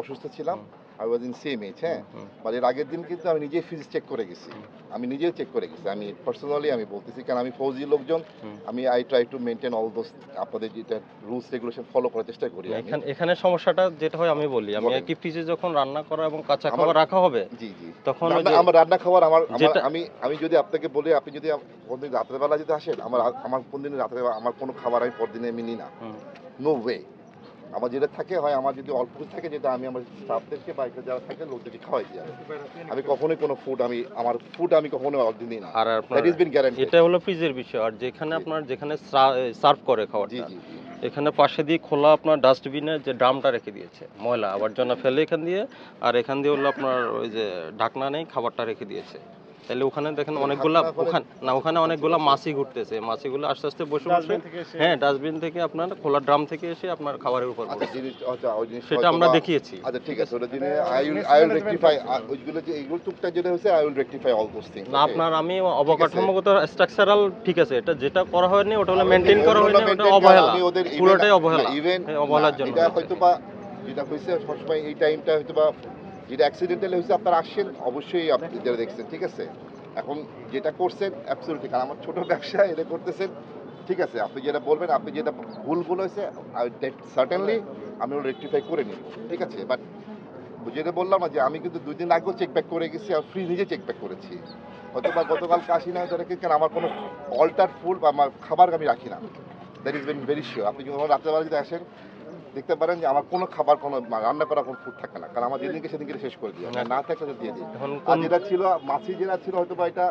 অসুস্থ ছিলাম, I was in same age, হ্যাঁ, বাট এর আগের দিন কিন্তু আমি নিজেই ফ্রিজ চেক করে গেছি, আমি নিজেও চেক করে গেছি, আমি পার্সোনালি আমি বলতেছি, কারণ আমি ফৌজি লোকজন, আমি I try to maintain all those আপনাদের যেটা রুলস রেগুলেশন ফলো করার চেষ্টা করি। এখানে সমস্যাটা যেটা হয় আমি বলি, আমি একই ফ্রিজে যখন রান্না করা এবং কাঁচা খাবার রাখা হবে, জি জি, তখন আমার রান্না খাবার আমি যদি আপনাকে বলি, আপনি যদি কোনদিন রাতের বেলা যদি আসেন, আমার কোনদিন রাতের বেলা আমার কোনো খাবার আমি পরদিনে আমি নিই না, নো ওয়ে। আমার যেটা থাকে হয়, আমার যদি অল্প কিছু থাকে, যেটা আমি আমার স্টাফদেরকে বা যারা থাকে লোকদেরকে খাওয়াই দিই, আমি কখনোই কোনো ফুড আমি কখনোই অর্ডার দিই না, আর দ্যাট ইজ বিন গ্যারান্টি। এটা হলো ফ্রিজের বিষয়। আর যেখানে আপনার যেখানে সার্ভ করে খাবারটা, এখানে পাশে দিয়ে খোলা আপনার ডাস্টবিনে যে ড্রামটা রেখে দিয়েছে, ময়লা আবর্জনা ফেলে এখান দিয়ে, আর এখান দিয়ে হলো আপনার ওই যে ঢাকনা নেই, খাবারটা রেখে দিয়েছে। তাহলে ওখানে দেখেন ওখানে অনেকগুলা মাছি ঘুরতেছে, মাছিগুলো আস্তে আস্তে বসে বসে, হ্যাঁ, ডাস্টবিন থেকে আপনার খোলা ড্রাম থেকে এসে আপনার খাবারের উপর পড়ছে, সেটা আমরা দেখিয়েছি। আচ্ছা ঠিক আছে, ওটা দিনে আই উইল রেকটিফাই ওইগুলো, যে এইগুলো টুকটাক যেটা হইছে, I will rectify all those things. না, আপনার আমি অবকাঠামোগত স্ট্রাকচারাল ঠিক আছে, এটা যেটা করা হয়নি ওটা হলো মেইনটেইন করা হয়নি, ওটা অবহেলা, পুরোটাই অবহেলা, অবহেলার জন্য। এটা হয়তোবা যেটা হইছে সবসময় এই টাইমটা হয়তোবা যেটা অ্যাক্সিডেন্টালি হয়েছে, আপনারা আসছেন অবশ্যই, আপনি যেটা দেখছেন ঠিক আছে। এখন যেটা করছেন অ্যাবসলিউটলি, কারণ আমার ছোট ব্যবসা, এটা করতেছেন ঠিক আছে, আপনি যেটা বলবেন, আপনি যেটা ভুল হয়েছে সার্টেনলি আমি ওটা রেকটিফাই করে নিব, ঠিক আছে। বাট যেটা বললাম যে আমি কিন্তু 2 দিন আগেও চেক ব্যাক করে গেছি, আর ফ্রি নিজে চেক ব্যাক করেছি, হয়তো বা গতকাল আসি না, হয়তো কারণ আমার কোনো অল্টার ফুল বা আমার খাবার আমি রাখি না, দ্যাট ইজ ভেরি শিওর। আপনি যখন রাত্রেবেলা যদি আসেন দেখতে পারেন যে আমার কোনো খাবার, কোনো রান্না করা কোনো ফুড থাকে না, কারণ আমার যেদিনকে সেদিনকে শেষ করে দিই, না থাকলে দিয়ে দিই। আর যেটা ছিল মাছি যেটা ছিল, হয়তো বা এটা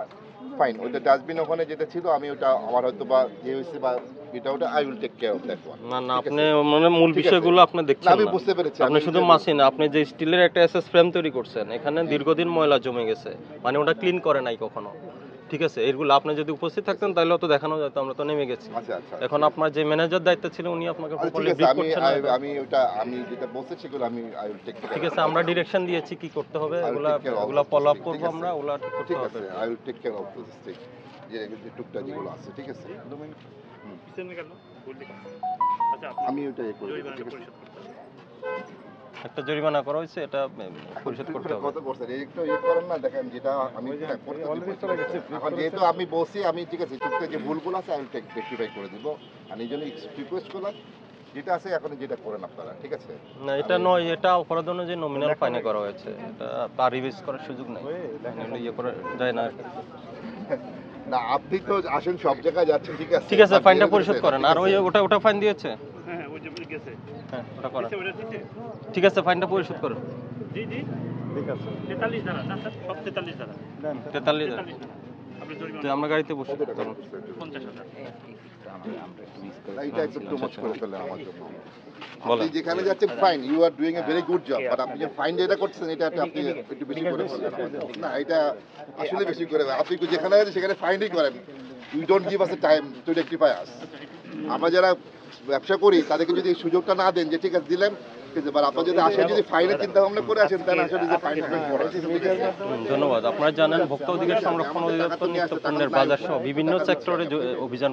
ফাইন, ওইটা ডাস্টবিন ওখানে যেটা ছিল, আমি ওটা আমার হয়তো বা যে হয়েছে বা এটা ওটা I will take care of that one. না, আপনি মানে মূল বিষয়গুলো আপনি দেখছেন না, আমি বুঝতে পেরেছি। আপনি শুধু মাছি না, আপনি যে স্টিলের একটা এসএস ফ্রেম তৈরি করছেন, এখানে দীর্ঘদিন ময়লা জমে গেছে, মানে ওটা ক্লিন করে নাই কখনো, ঠিক আছে। এগুলো আপনি যদি উপস্থিত থাকতেন তাহলে তো দেখানো যেত, আমরা তো নেমে গেছি। এখন আপনার যে ম্যানেজার দায়িত্ব ছিল উনি আপনাকে প্রপারলি ব্রিফ করছেন না। আমি যেটা বলছি সেগুলো আমি আই উইল টেক কেয়ার। ঠিক আছে, আমরা ডিরেকশন দিয়েছি কি করতে হবে, এগুলা ফলো আপ করব আমরা, ওগুলা ঠিক করতে হবে। I will take care of this thing, যে টুকটাক যেগুলো আছে, ঠিক আছে। আমি ওটা একটা জরিমানা করা হয়েছে, এটা পরিশোধ করতে হবে। কত করছেন একটু করেন না, দেখেন যেটা আমি এখন যেহেতু আমি বলছি, আমি ঠিক আছে টুকটাক যে ভুলগুলো আছে আমি রেকটিফাই করে দিব, আর এই জন্য রিকোয়েস্ট করলাম যেটা আছে এখন যেটা করেন আপনারা, ঠিক আছে। না, এটা নয়, এটা অপরাধ অনুযায়ী নমিনাল ফাইনে করা হয়েছে, এটা আর রিভাইজ করার সুযোগ নেই, ইয়ে করা যায় না। না, আপনি তো আসেন সব জায়গায় যাচ্ছেন, ঠিক আছে, ঠিক আছে, ফাইনটা পরিশোধ করেন। আর ওটা ফাইন দিয়েছে, হ্যাঁ ওই যে গেছে, হ্যাঁ ওটা করেন, ঠিক আছে, ফাইনটা পরিশোধ করেন। জি জি ঠিক আছে, 43 ধারা না স্যার, সব 43 ধারা, 43 ধারা আপনি জরিমানা, তো আমরা গাড়িতে বসে 50,000। এইটা একটু টু মাচ করে ফেললেন আমার জন্য। আপনি যেখানে যাচ্ছেন fine, you are doing a very good job, but আপনি যে ফাইন যেটা করছেন এটা আপনি একটু বেশি করে ফেললেন। না, এটা আসলে বেশি করে, আপনি যেখানে যাচ্ছেন সেখানে ফাইনই করেন, you don't give us a time to rectify us. আমরা যারা ব্যবসা করি তাদেরকে যদি এই সুযোগটা না দেন যে ঠিক আছে দিলেন, আপনার যদি আসেন, যদি ফাইনের চিন্তা ভাবনা করে আসেন, তাহলে আসলে যে ফাইন ধন্যবাদ। আপনারা জানেন ভোক্তা অধিকার সংরক্ষণ অধিদপ্তর নিত্য পণ্যের বাজার সহ বিভিন্ন সেক্টরে অভিযান